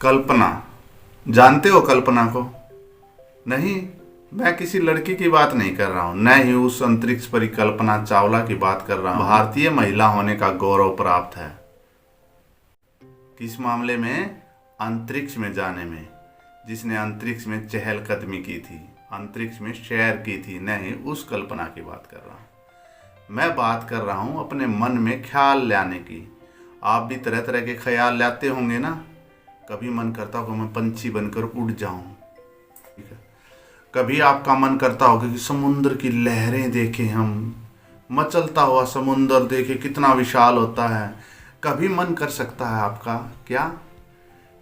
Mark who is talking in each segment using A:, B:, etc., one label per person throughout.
A: कल्पना, जानते हो कल्पना को? नहीं, मैं किसी लड़की की बात नहीं कर रहा हूँ, न ही उस अंतरिक्ष परिकल्पना चावला की बात कर रहा हूँ। भारतीय महिला होने का गौरव प्राप्त है। किस मामले में? अंतरिक्ष में जाने में। जिसने अंतरिक्ष में चहलकदमी की थी, अंतरिक्ष में सैर की थी, न ही उस कल्पना की बात कर रहा हूँ। मैं बात कर रहा हूँ अपने मन में ख्याल लाने की। आप भी तरह तरह के ख्याल लाते होंगे ना। कभी मन करता होगा मैं पंछी बनकर उड़ जाऊं, ठीक है। कभी आपका मन करता होगा कि समुद्र की लहरें देखें, हम मचलता हुआ समुद्र देखें, कितना विशाल होता है। कभी मन कर सकता है आपका क्या?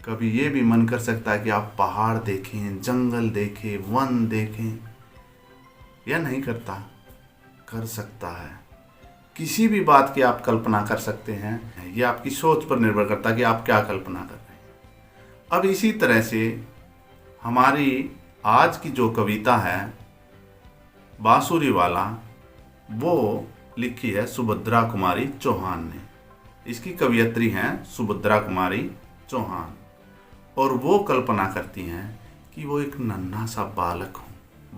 A: कभी ये भी मन कर सकता है कि आप पहाड़ देखें, जंगल देखें, वन देखें, या नहीं करता? कर सकता है। किसी भी बात की आप कल्पना कर सकते हैं। ये आपकी सोच पर निर्भर करता है कि आप क्या कल्पना कर रहे हैं। अब इसी तरह से हमारी आज की जो कविता है बांसुरी वाला, वो लिखी है सुभद्रा कुमारी चौहान ने। इसकी कवियत्री हैं सुभद्रा कुमारी चौहान, और वो कल्पना करती हैं कि वो एक नन्हा सा बालक हो।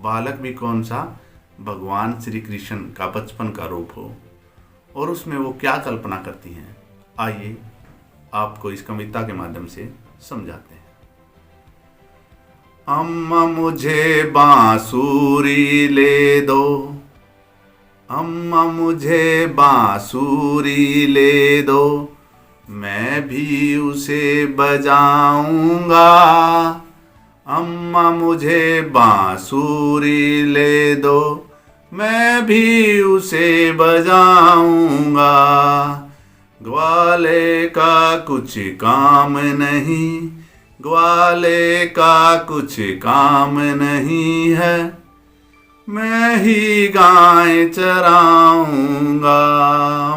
A: बालक भी कौन सा? भगवान श्री कृष्ण का बचपन का रूप हो। और उसमें वो क्या कल्पना करती हैं, आइए आपको इस कविता के माध्यम से समझाते हैं। अम्मा मुझे बांसुरी ले दो, अम्मा मुझे बांसुरी ले दो, मैं भी उसे बजाऊंगा। अम्मा मुझे बांसुरी ले दो, मैं भी उसे बजाऊंगा। ग्वाले का कुछ काम नहीं, ग्वाले का कुछ काम नहीं है, मैं ही गाय चराऊंगा,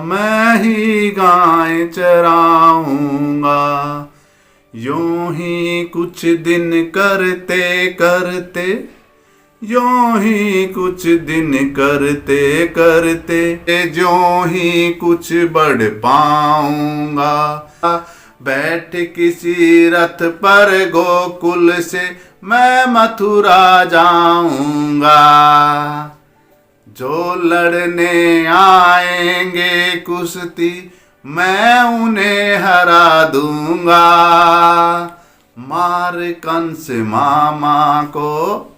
A: मैं ही गाय चराऊंगा। यूं ही कुछ दिन करते करते, यूं ही कुछ दिन करते करते, ज्यों ही कुछ बढ़ पाऊंगा। बैठ किसी रथ पर गोकुल से मैं मथुरा जाऊंगा। जो लड़ने आएंगे कुश्ती, मैं उन्हें हरा दूंगा। मार कंस मामा को,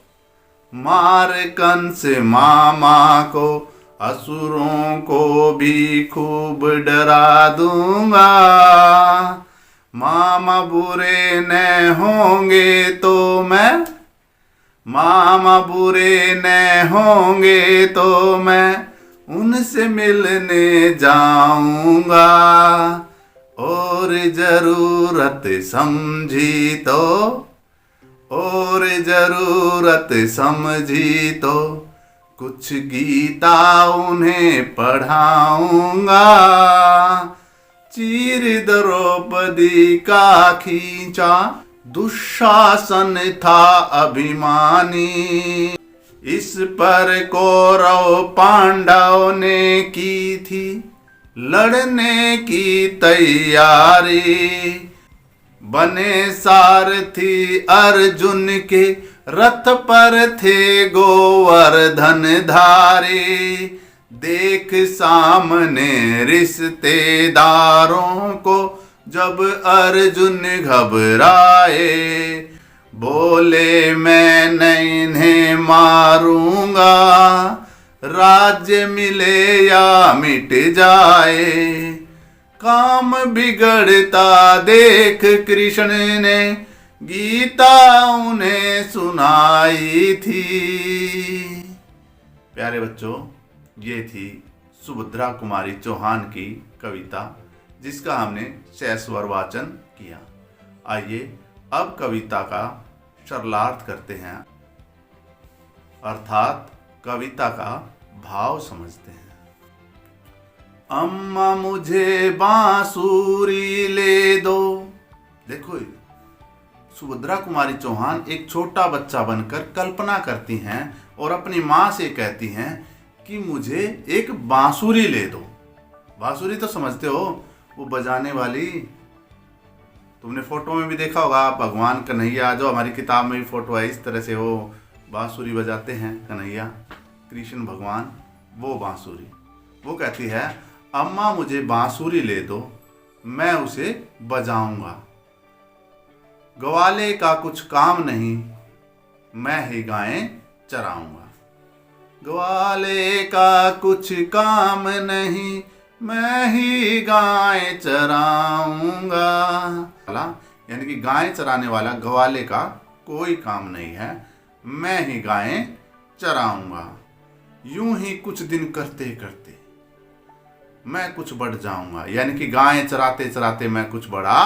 A: मार कंस मामा को, असुरों को भी खूब डरा दूंगा। मामा बुरे न होंगे तो मैं, मामा बुरे न होंगे तो मैं उनसे मिलने जाऊंगा। और जरूरत समझी तो, और जरूरत समझी तो कुछ गीता उन्हें पढ़ाऊंगा। चीर द्रौपदी का खींचा, दुशासन था अभिमानी। इस पर कौरव पांडव ने की थी लड़ने की तैयारी। बने सारथी अर्जुन के, रथ पर थे गोवर्धन धारी। देख सामने रिश्तेदारों को जब अर्जुन घबराए, बोले मैं इन्हें मारूंगा, राज्य मिले या मिट जाए। काम बिगड़ता देख कृष्ण ने गीता उन्हें सुनाई थी। प्यारे बच्चों, ये थी सुभद्रा कुमारी चौहान की कविता, जिसका हमने सस्वर वाचन किया। आइए अब कविता का सरलार्थ करते हैं, अर्थात कविता का भाव समझते हैं। अम्मा मुझे बांसुरी ले दो। देखो, सुभद्रा कुमारी चौहान एक छोटा बच्चा बनकर कल्पना करती हैं और अपनी माँ से कहती हैं कि मुझे एक बांसुरी ले दो। बांसुरी तो समझते हो, वो बजाने वाली, तुमने फोटो में भी देखा होगा, भगवान कन्हैया जो हमारी किताब में भी फोटो है, इस तरह से वो बांसुरी बजाते हैं कन्हैया, कृष्ण भगवान, वो बांसुरी। वो कहती है, अम्मा मुझे बांसुरी ले दो, मैं उसे बजाऊंगा। ग्वाले का कुछ काम नहीं, मैं ही गायें चराऊंगा। ग्वाले का कुछ काम नहीं, मैं ही गायें चराऊंगा। यानी कि गायें चराने वाला ग्वाले का कोई काम नहीं है, मैं ही गायें चराऊंगा। यूं ही कुछ दिन करते करते मैं कुछ बढ़ जाऊंगा, यानी कि गायें चराते चराते मैं कुछ बड़ा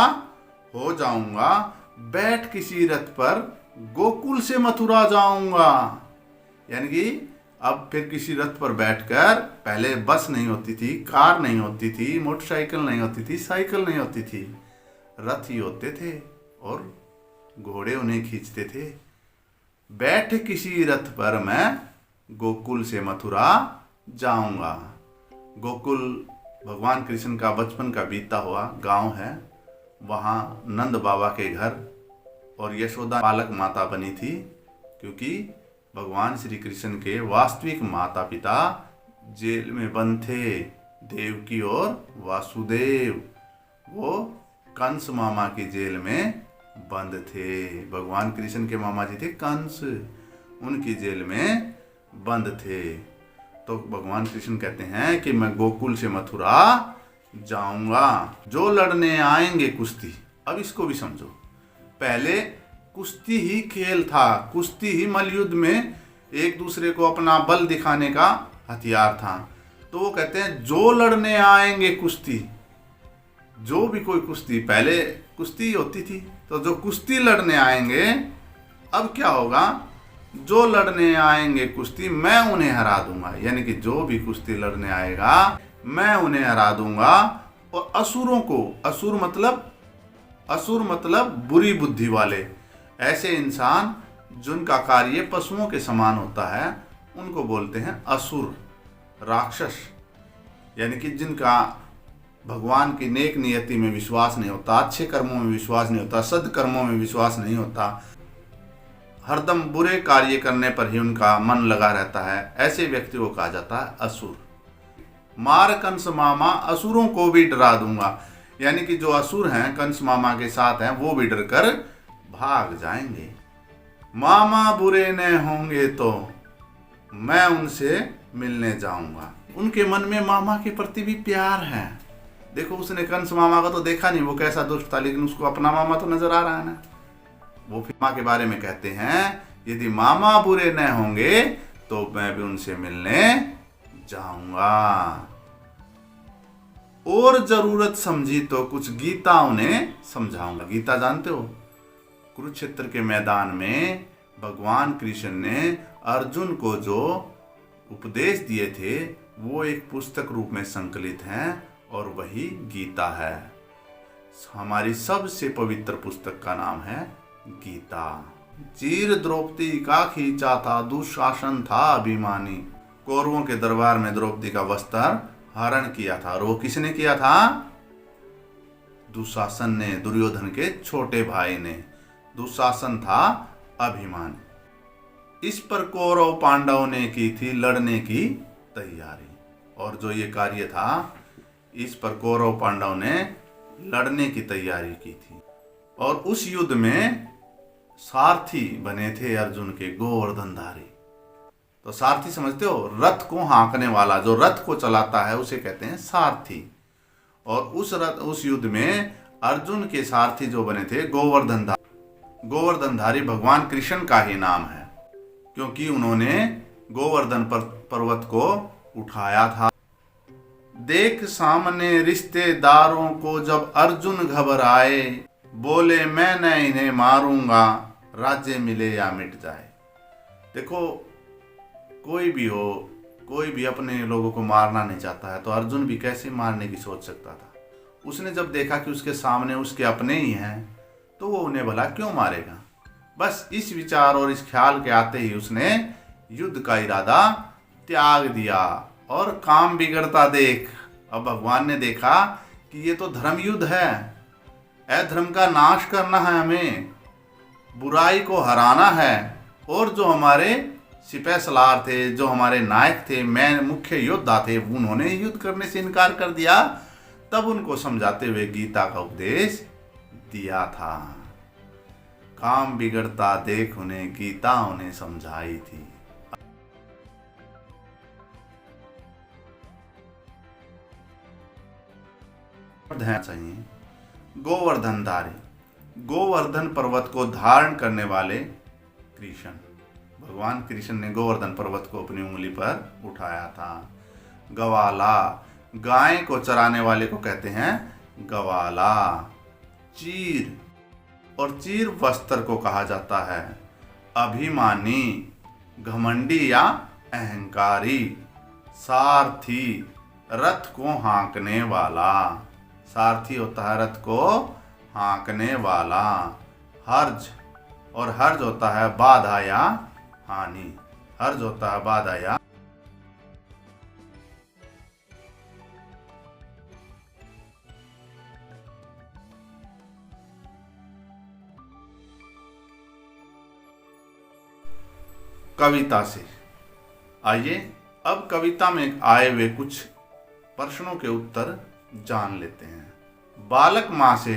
A: हो जाऊंगा। बैठ किसी रथ पर गोकुल से मथुरा जाऊंगा। यानी कि अब फिर किसी रथ पर बैठकर, पहले बस नहीं होती थी, कार नहीं होती थी, मोटरसाइकिल नहीं होती थी, साइकिल नहीं होती थी, रथ ही होते थे और घोड़े उन्हें खींचते थे। बैठ किसी रथ पर मैं गोकुल से मथुरा जाऊंगा। गोकुल भगवान कृष्ण का बचपन का बीता हुआ गांव है। वहाँ नंद बाबा के घर और यशोदा बालक माता बनी थी, क्योंकि भगवान श्री कृष्ण के वास्तविक माता पिता जेल में बंद थे, देवकी और वासुदेव। वो कंस मामा की जेल में बंद थे। भगवान कृष्ण के मामा जी थे कंस, उनकी जेल में बंद थे। तो भगवान कृष्ण कहते हैं कि मैं गोकुल से मथुरा जाऊंगा। जो लड़ने आएंगे कुश्ती, अब इसको भी समझो, पहले कुश्ती ही खेल था, कुश्ती ही मलयुद्ध में एक दूसरे को अपना बल दिखाने का हथियार था। तो वो कहते हैं जो लड़ने आएंगे कुश्ती, जो भी कोई कुश्ती, पहले कुश्ती होती थी, तो जो कुश्ती लड़ने आएंगे, अब क्या होगा, जो लड़ने आएंगे कुश्ती मैं उन्हें हरा दूंगा। यानी कि जो भी कुश्ती लड़ने आएगा मैं उन्हें हरा दूंगा। और असुरों को, असुर मतलब बुरी बुद्धि वाले, ऐसे इंसान जिनका कार्य पशुओं के समान होता है, उनको बोलते हैं असुर, राक्षस। यानी कि जिनका भगवान की नेक नियति में विश्वास नहीं होता, अच्छे कर्मों में विश्वास नहीं होता, सद्कर्मों में विश्वास नहीं होता, हरदम बुरे कार्य करने पर ही उनका मन लगा रहता है, ऐसे व्यक्ति को कहा जाता है असुर। मार कंस मामा, असुरों को भी डरा दूंगा। यानी कि जो असुर हैं, कंस मामा के साथ हैं, वो भी डर कर भाग जाएंगे। मामा बुरे न होंगे तो मैं उनसे मिलने जाऊंगा। उनके मन में मामा के प्रति भी प्यार है। देखो, उसने कंस मामा को तो देखा नहीं, वो कैसा दुष्ट था, लेकिन उसको अपना मामा तो नजर आ रहा है ना। वो फिर माँ के बारे में कहते हैं, यदि मामा बुरे न होंगे तो मैं भी उनसे मिलने जाऊंगा। और जरूरत समझी तो कुछ गीता उन्हें समझाऊंगा। गीता जानते हो, कुरुक्षेत्र के मैदान में भगवान कृष्ण ने अर्जुन को जो उपदेश दिए थे, वो एक पुस्तक रूप में संकलित हैं, और वही गीता है। हमारी सबसे पवित्र पुस्तक का नाम है गीता। चीर द्रौपदी का खींचा था, दुशासन था अभिमानी। कौरवों के दरबार में द्रौपदी का वस्त्र हरण किया था, और वो किसने किया था? दुशासन ने, दुर्योधन के छोटे भाई ने। दुशासन था अभिमानी। इस पर कौरव पांडव ने की थी लड़ने की तैयारी, और जो ये कार्य था, इस पर कौरव पांडव ने लड़ने की तैयारी की थी। और उस युद्ध में सारथी बने थे अर्जुन के गोवर्धनधारी। तो सारथी समझते हो, रथ को हाँकने वाला, जो रथ को चलाता है उसे कहते हैं सारथी। और उस युद्ध में अर्जुन के सारथी जो बने थे गोवर्धनधारी। गोवर्धनधारी भगवान कृष्ण का ही नाम है, क्योंकि उन्होंने गोवर्धन पर्वत को उठाया था। देख सामने रिश्तेदारों को जब अर्जुन घबराए, बोले मैं न इन्हें मारूंगा, राज्य मिले या मिट जाए। देखो, कोई भी हो, कोई भी अपने लोगों को मारना नहीं चाहता है, तो अर्जुन भी कैसे मारने की सोच सकता था। उसने जब देखा कि उसके सामने उसके अपने ही हैं, तो वो उन्हें भला क्यों मारेगा। बस इस विचार और इस ख्याल के आते ही उसने युद्ध का इरादा त्याग दिया। और काम बिगड़ता देख, अब भगवान ने देखा कि ये तो धर्म युद्ध है, अधर्म का नाश करना है हमें, बुराई को हराना है। और जो हमारे सिपह सलार थे, जो हमारे नायक थे, मैं मुख्य योद्धा थे, उन्होंने युद्ध करने से इनकार कर दिया। तब उनको समझाते हुए गीता का उपदेश दिया था। काम बिगड़ता देख उन्हें, गीता उन्हें समझाई थी। ध्यान चाहिए। गोवर्धन पर्वत को धारण करने वाले कृष्ण, भगवान कृष्ण ने गोवर्धन पर्वत को अपनी उंगली पर उठाया था। गवाला, गाय को चराने वाले को कहते हैं गवाला। चीर, और चीर वस्त्र को कहा जाता है अभिमानी, घमंडी या अहंकारी। सारथी, रथ को हाँकने वाला। सारथी होता है रथ को हाँकने वाला। हर्ज, और हर्ज होता है बाधा या हानि। हर्ज होता है बाधा या कविता से। आइए अब कविता में आए हुए कुछ प्रश्नों के उत्तर जान लेते हैं। बालक माँ से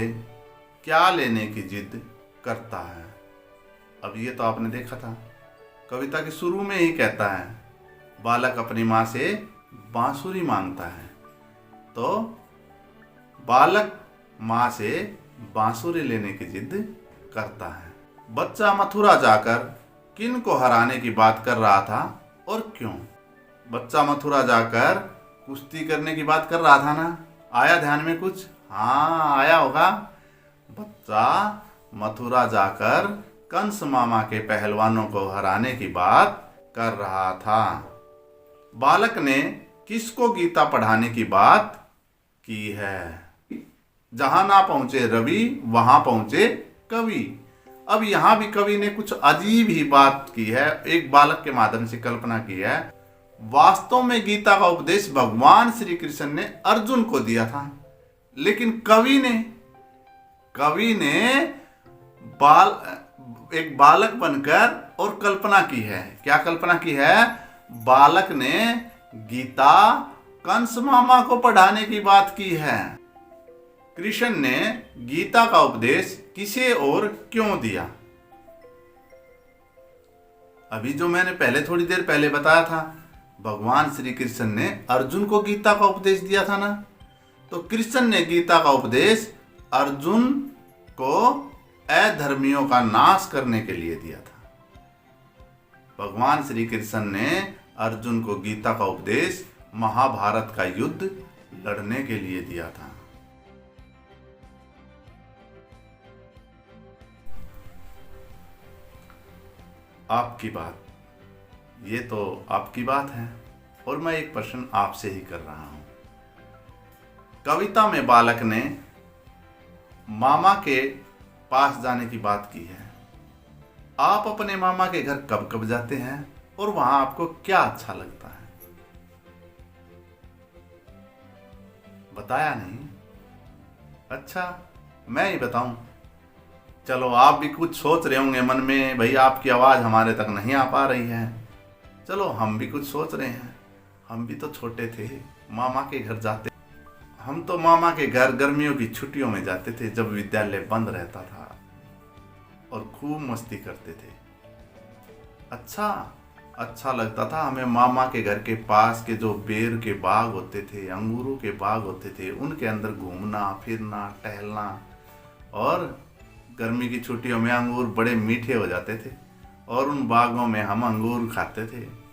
A: क्या लेने की जिद करता है? अब ये तो आपने देखा था, कविता के शुरू में ही कहता है बालक अपनी माँ से बांसुरी मांगता है। तो बालक माँ से बांसुरी लेने की जिद करता है। बच्चा मथुरा जाकर किन को हराने की बात कर रहा था और क्यों? बच्चा मथुरा जाकर कुश्ती करने की बात कर रहा था ना? आया ध्यान में कुछ? हाँ, आया होगा। बच्चा मथुरा जाकर कंस मामा के पहलवानों को हराने की बात कर रहा था। बालक ने किसको गीता पढ़ाने की बात की है? जहां ना पहुंचे रवि वहां पहुंचे कवि। अब यहां भी कवि ने कुछ अजीब ही बात की है, एक बालक के माध्यम से कल्पना की है। वास्तव में गीता का उपदेश भगवान श्री कृष्ण ने अर्जुन को दिया था, लेकिन कवि ने एक बालक बनकर और कल्पना की है। क्या कल्पना की है? बालक ने गीता कंस मामा को पढ़ाने की बात की है। कृष्ण ने गीता का उपदेश किसे और क्यों दिया? अभी जो मैंने थोड़ी देर पहले बताया था, भगवान श्री कृष्ण ने अर्जुन को गीता का उपदेश दिया था ना। तो कृष्ण ने गीता का उपदेश अर्जुन को अधर्मियों का नाश करने के लिए दिया था। भगवान श्री कृष्ण ने अर्जुन को गीता का उपदेश महाभारत का युद्ध लड़ने के लिए दिया था। आपकी बात, ये तो आपकी बात है और मैं एक प्रश्न आपसे ही कर रहा हूं। कविता में बालक ने मामा के पास जाने की बात की है। आप अपने मामा के घर कब कब जाते हैं और वहां आपको क्या अच्छा लगता है? बताया नहीं? अच्छा, मैं ही बताऊं। चलो, आप भी कुछ सोच रहे होंगे मन में, भाई आपकी आवाज हमारे तक नहीं आ पा रही है। चलो, हम भी कुछ सोच रहे हैं। हम भी तो छोटे थे, मामा के घर जाते। हम तो मामा के घर गर्मियों की छुट्टियों में जाते थे, जब विद्यालय बंद रहता था, और खूब मस्ती करते थे। अच्छा लगता था हमें। मामा के घर के पास के जो बेर के बाग होते थे, अंगूरों के बाग होते थे, उनके अंदर घूमना फिरना टहलना। और गर्मी की छुट्टियों में अंगूर बड़े मीठे हो जाते थे और उन बागों में हम अंगूर खाते थे।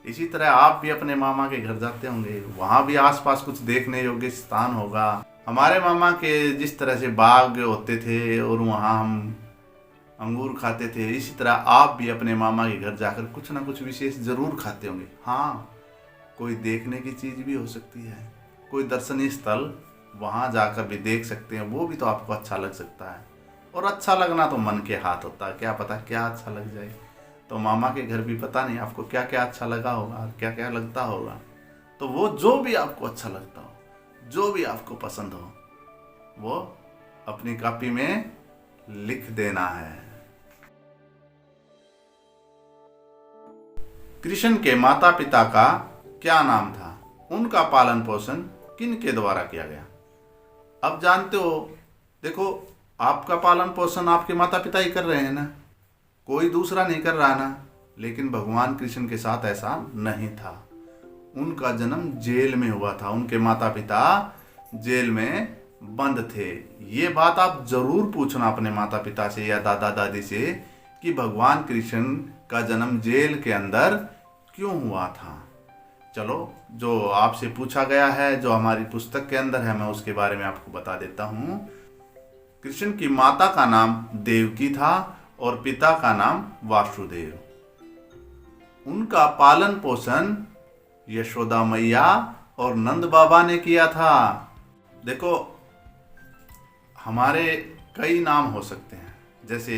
A: इसी तरह आप भी अपने मामा के घर जाते होंगे, वहाँ भी आसपास कुछ देखने योग्य स्थान होगा। हमारे मामा के जिस तरह से बाग होते थे और वहाँ हम अंगूर खाते थे, इसी तरह आप भी अपने मामा के घर जाकर कुछ ना कुछ विशेष जरूर खाते होंगे। हाँ, कोई देखने की चीज़ भी हो सकती है, कोई दर्शनीय स्थल वहाँ जाकर भी देख सकते हैं, वो भी तो आपको अच्छा लग सकता है। और अच्छा लगना तो मन के हाथ होता है, क्या पता क्या अच्छा लग जाए। तो मामा के घर भी पता नहीं आपको क्या क्या अच्छा लगा होगा, क्या क्या लगता होगा। तो वो जो भी आपको अच्छा लगता हो, जो भी आपको पसंद हो, वो अपनी कॉपी में लिख देना है। कृष्ण के माता पिता का क्या नाम था? उनका पालन पोषण किन के द्वारा किया गया? अब जानते हो, देखो, आपका पालन पोषण आपके माता पिता ही कर रहे हैं ना, कोई दूसरा नहीं कर रहा ना। लेकिन भगवान कृष्ण के साथ ऐसा नहीं था। उनका जन्म जेल में हुआ था, उनके माता पिता जेल में बंद थे। ये बात आप जरूर पूछना अपने माता पिता से या दादा दादी से कि भगवान कृष्ण का जन्म जेल के अंदर क्यों हुआ था। चलो, जो आपसे पूछा गया है, जो हमारी पुस्तक के अंदर है, मैं उसके बारे में आपको बता देता हूँ। कृष्ण की माता का नाम देवकी था और पिता का नाम वासुदेव। उनका पालन पोषण यशोदा मैया और नंद बाबा ने किया था। देखो, हमारे कई नाम हो सकते हैं, जैसे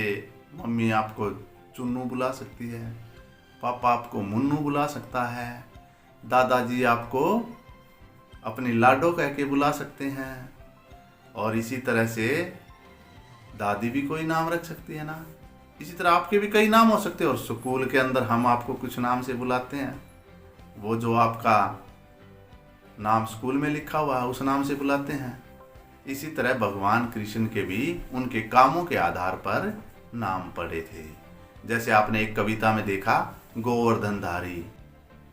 A: मम्मी आपको चुन्नू बुला सकती है, पापा आपको मुन्नू बुला सकता है, दादाजी आपको अपनी लाडो कह के बुला सकते हैं, और इसी तरह से दादी भी कोई नाम रख सकती है ना। इसी तरह आपके भी कई नाम हो सकते हैं, और स्कूल के अंदर हम आपको कुछ नाम से बुलाते हैं, वो जो आपका नाम स्कूल में लिखा हुआ है उस नाम से बुलाते हैं। इसी तरह भगवान कृष्ण के भी उनके कामों के आधार पर नाम पड़े थे। जैसे आपने एक कविता में देखा, गोवर्धनधारी,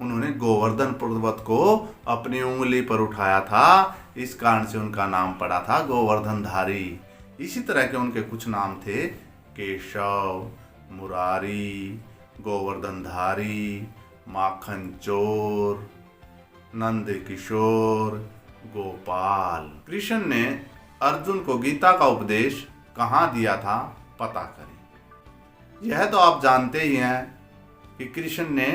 A: उन्होंने गोवर्धन पर्वत को अपनी उंगली पर उठाया था, इस कारण से उनका नाम पड़ा था गोवर्धनधारी। इसी तरह के उनके कुछ नाम थे, केशव, मुरारी, गोवर्धनधारी, माखन चोर, नंद किशोर, गोपाल। कृष्ण ने अर्जुन को गीता का उपदेश कहाँ दिया था, पता करें। यह तो आप जानते ही हैं कि कृष्ण ने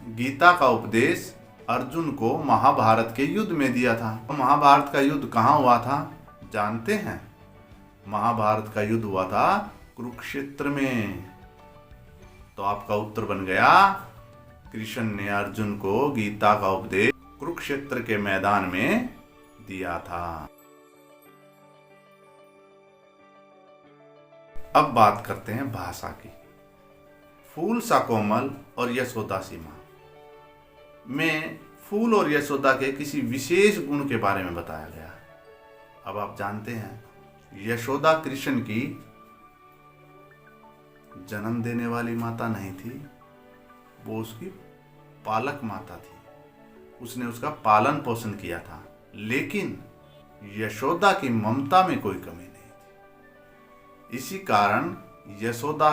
A: गीता का उपदेश अर्जुन को महाभारत के युद्ध में दिया था। तो महाभारत का युद्ध कहाँ हुआ था, जानते हैं? महाभारत का युद्ध हुआ था कुरुक्षेत्र में। तो आपका उत्तर बन गया, कृष्ण ने अर्जुन को गीता का उपदेश कुरुक्षेत्र के मैदान में दिया था। अब बात करते हैं भाषा की। फूल सा कोमल और यशोदा सी मां में फूल और यशोदा के किसी विशेष गुण के बारे में बताया गया है। अब आप जानते हैं, यशोदा कृष्ण की जन्म देने वाली माता नहीं थी, वो उसकी पालक माता थी। उसने उसका पालन पोषण किया था, लेकिन यशोदा की ममता में कोई कमी नहीं थी। इसी कारण यशोदा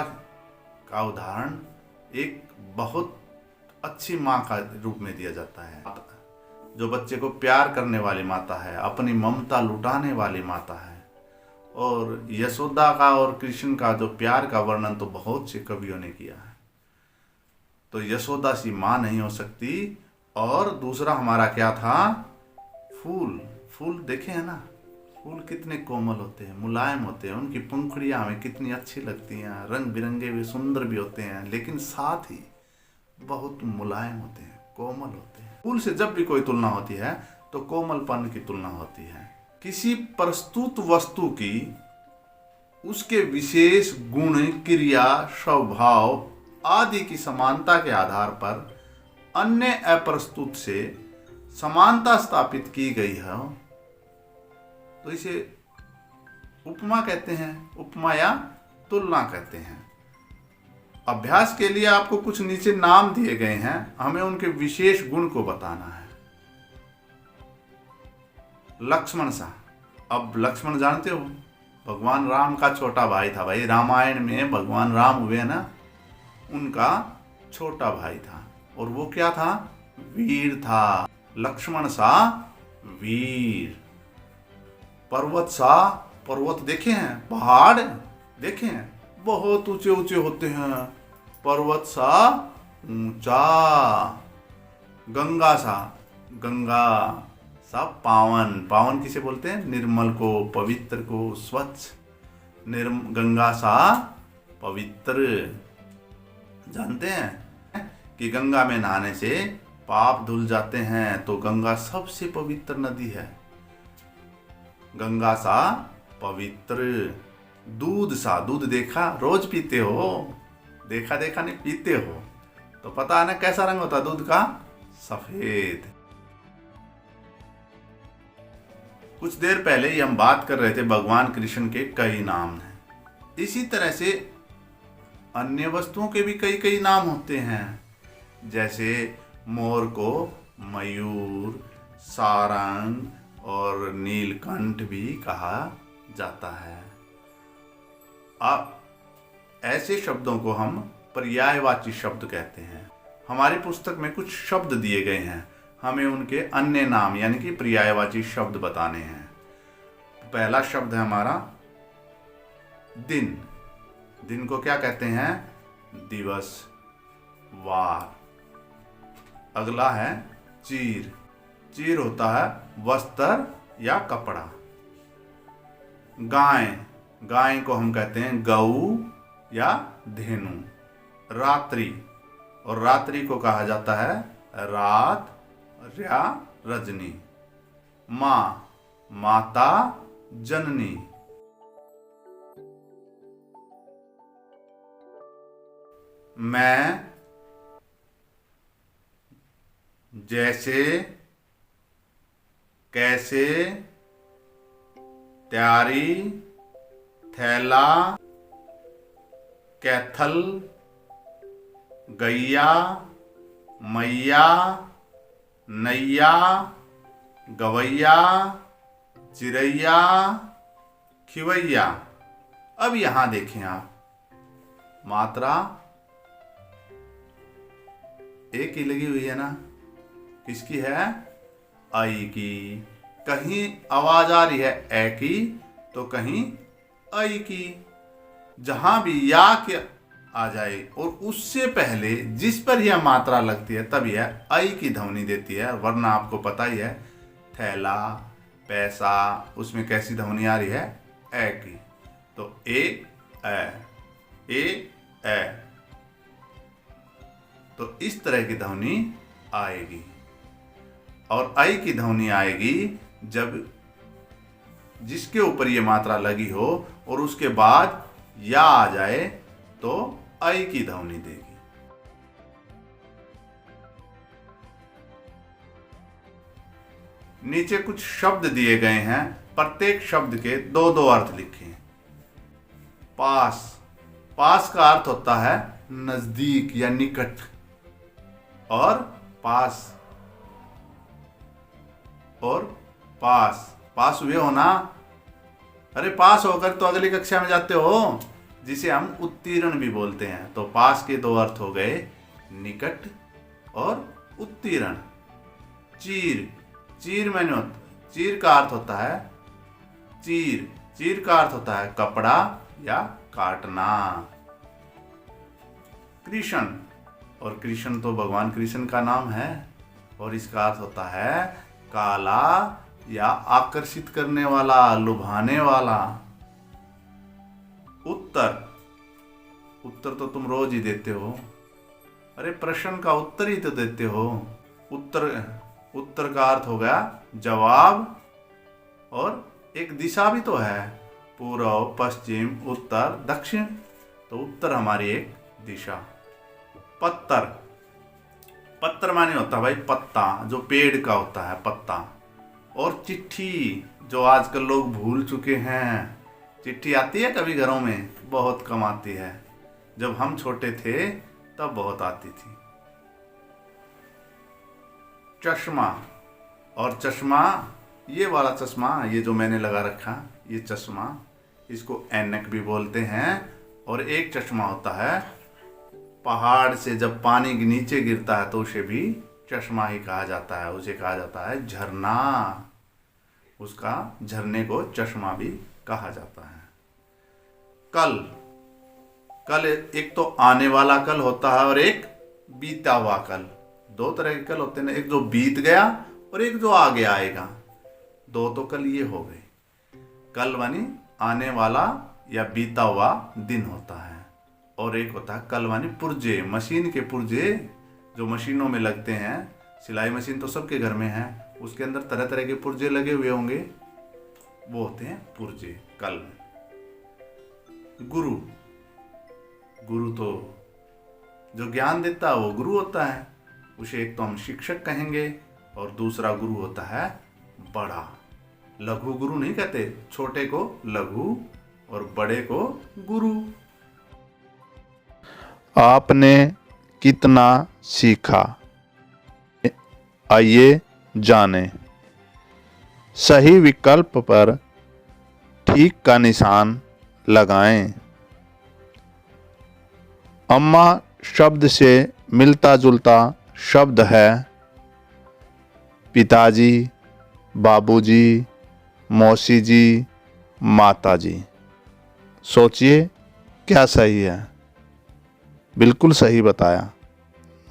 A: का उदाहरण एक बहुत अच्छी माँ का रूप में दिया जाता है, जो बच्चे को प्यार करने वाली माता है, अपनी ममता लुटाने वाली माता है। और यशोदा का और कृष्ण का जो प्यार का वर्णन तो बहुत से कवियों ने किया है। तो यशोदा सी माँ नहीं हो सकती। और दूसरा हमारा क्या था, फूल। फूल देखे हैं ना, फूल कितने कोमल होते हैं, मुलायम होते हैं, उनकी पंखुड़ियाँ हमें कितनी अच्छी लगती हैं, रंग बिरंगे भी सुंदर भी होते हैं, लेकिन साथ ही बहुत मुलायम होते हैं, कोमल होते हैं। फूल से जब भी कोई तुलना होती है तो कोमलपन की तुलना होती है। किसी प्रस्तुत वस्तु की उसके विशेष गुण, क्रिया, स्वभाव आदि की समानता के आधार पर अन्य अप्रस्तुत से समानता स्थापित की गई है, तो इसे उपमा कहते हैं, उपमा या तुलना कहते हैं। अभ्यास के लिए आपको कुछ नीचे नाम दिए गए हैं, हमें उनके विशेष गुण को बताना है। लक्ष्मण सा। अब लक्ष्मण जानते हो, भगवान राम का छोटा भाई था। भाई, रामायण में भगवान राम हुए ना, उनका छोटा भाई था। और वो क्या था, वीर था। लक्ष्मण सा वीर। पर्वत सा, पर्वत देखे हैं, पहाड़ देखे हैं, बहुत ऊंचे ऊंचे होते हैं, पर्वत सा ऊंचा। गंगा सा, गंगा सा पावन। पावन किसे बोलते हैं, निर्मल को, पवित्र को, स्वच्छ। गंगा सा पवित्र। जानते हैं कि गंगा में नहाने से पाप धुल जाते हैं, तो गंगा सबसे पवित्र नदी है। गंगा सा पवित्र। दूध सा, दूध देखा, रोज पीते हो, देखा देखा नहीं, पीते हो तो पता है ना कैसा रंग होता है दूध का? सफेद। कुछ देर पहले ही हम बात कर रहे थे भगवान कृष्ण के कई नाम हैं। इसी तरह से अन्य वस्तुओं के भी कई कई नाम होते हैं। जैसे मोर को मयूर, सारंग और नीलकंठ भी कहा जाता है। अब ऐसे शब्दों को हम पर्यायवाची शब्द कहते हैं। हमारी पुस्तक में कुछ शब्द दिए गए हैं, हमें उनके अन्य नाम यानी कि पर्यायवाची शब्द बताने हैं। पहला शब्द है हमारा दिन। दिन को क्या कहते हैं? दिवस, वार। अगला है चीर। चीर होता है वस्त्र या कपड़ा। गाय, गाय को हम कहते हैं गऊ या धेनु। रात्रि, और रात्रि को कहा जाता है रात या रजनी। माँ, माता, जननी। मैं, जैसे, कैसे, तैयारी, थैला, कैथल, गैया, मैया, नैया, गवैया, चिरैया, खिवैया। अब यहां देखें आप, मात्रा एक ही लगी हुई है ना? किसकी है? आई की। कहीं आवाज आ रही है ए की तो कहीं आई की। जहां भी या के आ जाए और उससे पहले जिस पर यह मात्रा लगती है तब यह आई की ध्वनि देती है। वरना आपको पता ही है थैला, पैसा, उसमें कैसी ध्वनि आ रही है? ए की। तो ए तो इस तरह की ध्वनि आएगी। और आई की ध्वनि आएगी जब जिसके ऊपर ये मात्रा लगी हो और उसके बाद या आ जाए तो आई की ध्वनि देगी। नीचे कुछ शब्द दिए गए हैं, प्रत्येक शब्द के दो दो अर्थ लिखे हैं। पास, पास का अर्थ होता है नजदीक या निकट। और पास और पास, पास हुए हो ना? अरे पास होकर तो अगली कक्षा में जाते हो, जिसे हम उत्तीर्ण भी बोलते हैं। तो पास के दो अर्थ हो गए, निकट और उत्तीर्ण। चीर, चीर मैंने चीर का अर्थ होता है चीर, चीर का अर्थ होता है कपड़ा या काटना। कृष्ण, और कृष्ण तो भगवान कृष्ण का नाम है और इसका अर्थ होता है काला या आकर्षित करने वाला, लुभाने वाला। उत्तर, उत्तर तो तुम रोज ही देते हो। अरे प्रश्न का उत्तर ही तो देते हो। उत्तर, उत्तर का अर्थ हो गया जवाब, और एक दिशा भी तो है, पूर्व, पश्चिम, उत्तर, दक्षिण। तो उत्तर हमारी एक दिशा। पत्तर, पत्तर माने होता है भाई पत्ता, जो पेड़ का होता है पत्ता। और चिट्ठी, जो आजकल लोग भूल चुके हैं। चिट्ठी आती है कभी घरों में? बहुत कम आती है। जब हम छोटे थे तब बहुत आती थी। चश्मा, और चश्मा, ये वाला चश्मा, ये जो मैंने लगा रखा, ये चश्मा, इसको ऐनक भी बोलते हैं। और एक चश्मा होता है पहाड़ से जब पानी नीचे गिरता है तो उसे भी चश्मा ही कहा जाता है। उसे कहा जाता है झरना। उसका झरने को चश्मा भी कहा जाता है। कल, कल एक तो आने वाला कल होता है और एक बीता हुआ कल। दो तरह के कल होते हैं, एक जो बीत गया और एक जो आगे आएगा। दो तो कल ये हो गए। कल मानी आने वाला या बीता हुआ दिन होता है। और एक होता है कल मानी पुर्जे, मशीन के पुर्जे जो मशीनों में लगते हैं। सिलाई मशीन तो सबके घर में है, उसके अंदर तरह तरह के पुर्जे लगे हुए होंगे। वो होते हैं पुर्जे कल में। गुरु, गुरु तो जो ज्ञान देता है वो गुरु होता है। उसे एक तो हम शिक्षक कहेंगे और दूसरा गुरु होता है बड़ा। लघु गुरु नहीं कहते, छोटे को लघु और बड़े को गुरु।
B: आपने कितना सीखा, आइए जानें। सही विकल्प पर ठीक का निशान लगाएं। अम्मा शब्द से मिलता जुलता शब्द है पिताजी, बाबूजी, मौसी जी, माताजी। सोचिए क्या सही है। बिल्कुल सही बताया,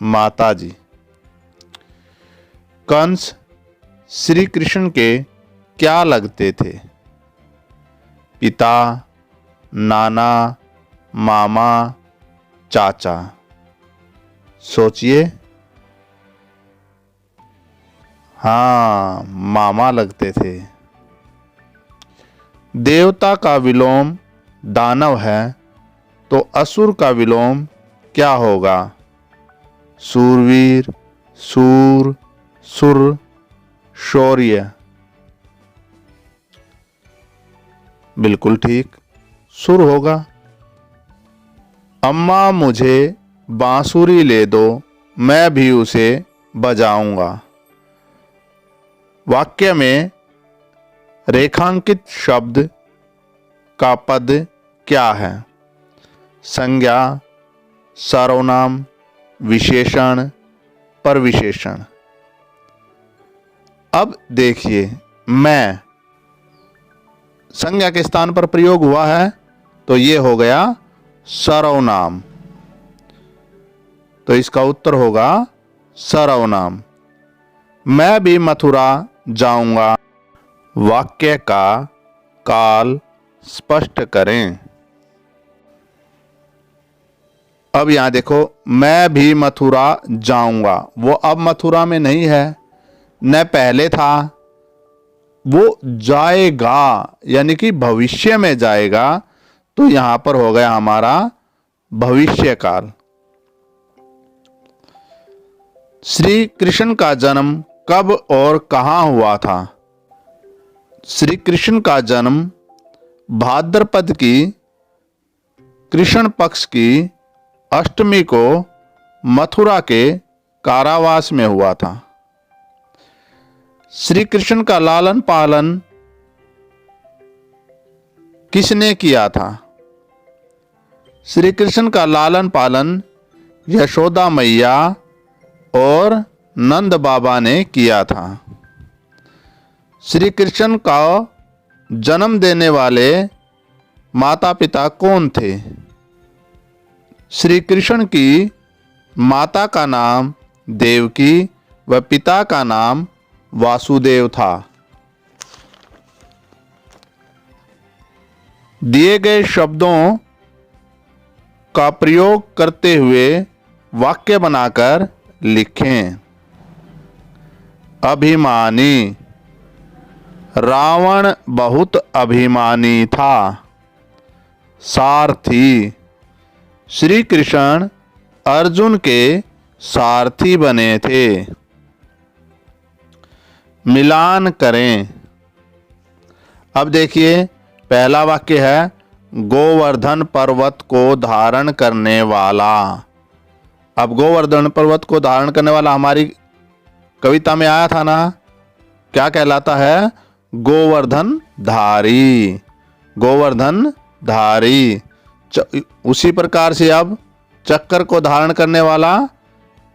B: माताजी। कंस श्री कृष्ण के क्या लगते थे? पिता, नाना, मामा, चाचा। सोचिए। हाँ, मामा लगते थे। देवता का विलोम दानव है तो असुर का विलोम क्या होगा? सूरवीर, सूर, सुर, शौर्य। बिल्कुल ठीक, सुर होगा। अम्मा मुझे बांसुरी ले दो, मैं भी उसे बजाऊंगा। वाक्य में रेखांकित शब्द का पद क्या है? संज्ञा, सर्वनाम, विशेषण, परविशेषण। अब देखिए, मैं संज्ञा के स्थान पर प्रयोग हुआ है तो ये हो गया सर्वनाम। तो इसका उत्तर होगा सर्वनाम। मैं भी मथुरा जाऊंगा। वाक्य का काल स्पष्ट करें। अब यहां देखो, मैं भी मथुरा जाऊंगा, वो अब मथुरा में नहीं है, न पहले था, वो जाएगा यानी कि भविष्य में जाएगा। तो यहां पर हो गया हमारा भविष्य काल। श्री कृष्ण का जन्म कब और कहां हुआ था? श्री कृष्ण का जन्म भाद्रपद की कृष्ण पक्ष की अष्टमी को मथुरा के कारावास में हुआ था। श्री कृष्ण का लालन पालन किसने किया था? श्री कृष्ण का लालन पालन यशोदा मैया और नंद बाबा ने किया था। श्री कृष्ण का जन्म देने वाले माता पिता कौन थे? श्री कृष्ण की माता का नाम देवकी व पिता का नाम वासुदेव था। दिए गए शब्दों का प्रयोग करते हुए वाक्य बनाकर लिखें। अभिमानी, रावण बहुत अभिमानी था। सारथी, श्री कृष्ण अर्जुन के सारथी बने थे। मिलान करें। अब देखिए, पहला वाक्य है गोवर्धन पर्वत को धारण करने वाला। अब गोवर्धन पर्वत को धारण करने वाला हमारी कविता में आया था ना, क्या कहलाता है? गोवर्धन धारी। गोवर्धन धारी। उसी प्रकार से अब चक्कर को धारण करने वाला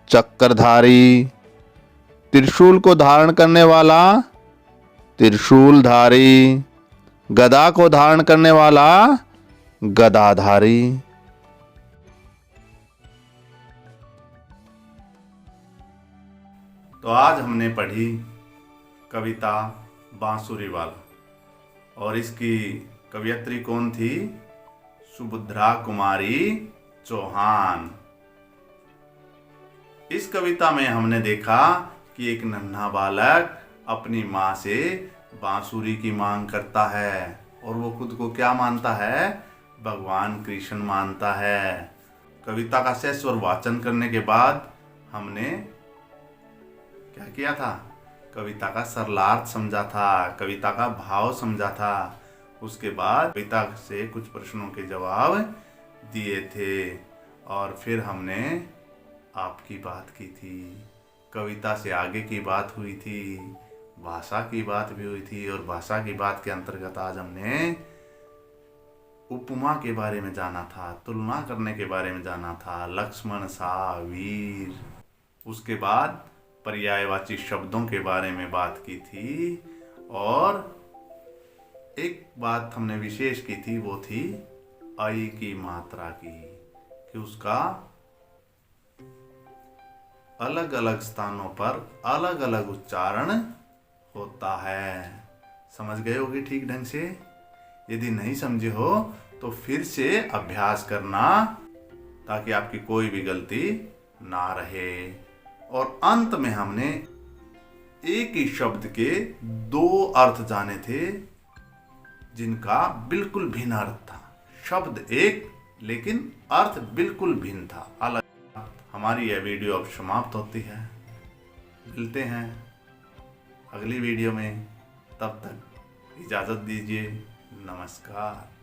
B: चक्रधारी। त्रिशूल को धारण करने वाला त्रिशूलधारी। गदा को धारण करने वाला गदाधारी।
A: तो आज हमने पढ़ी कविता बांसुरी वाला, और इसकी कवयित्री कौन थी? सुभद्रा कुमारी चौहान। इस कविता में हमने देखा कि एक नन्हा बालक अपनी माँ से बांसुरी की मांग करता है और वो खुद को क्या मानता है? भगवान कृष्ण मानता है। कविता का सस्वर वाचन करने के बाद हमने क्या किया था? कविता का सरलार्थ समझा था, कविता का भाव समझा था। उसके बाद कविता से कुछ प्रश्नों के जवाब दिए थे और फिर हमने आपकी बात की थी। कविता से आगे की बात हुई थी, भाषा की बात भी हुई थी और भाषा की बात के अंतर्गत आज हमने उपमा के बारे में जाना था, तुलना करने के बारे में जाना था, लक्ष्मण सा वीर। उसके बाद पर्यायवाची शब्दों के बारे में बात की थी और एक बात हमने विशेष की थी, वो थी आई की मात्रा की, कि उसका अलग अलग स्थानों पर अलग अलग उच्चारण होता है। समझ गए होगे ठीक ढंग से? यदि नहीं समझे हो तो फिर से अभ्यास करना ताकि आपकी कोई भी गलती ना रहे। और अंत में हमने एक ही शब्द के दो अर्थ जाने थे जिनका बिल्कुल भिन्न अर्थ था। शब्द एक लेकिन अर्थ बिल्कुल भिन्न था, अलग। हमारी यह वीडियो अब समाप्त होती है। मिलते हैं अगली वीडियो में, तब तक इजाज़त दीजिए। नमस्कार।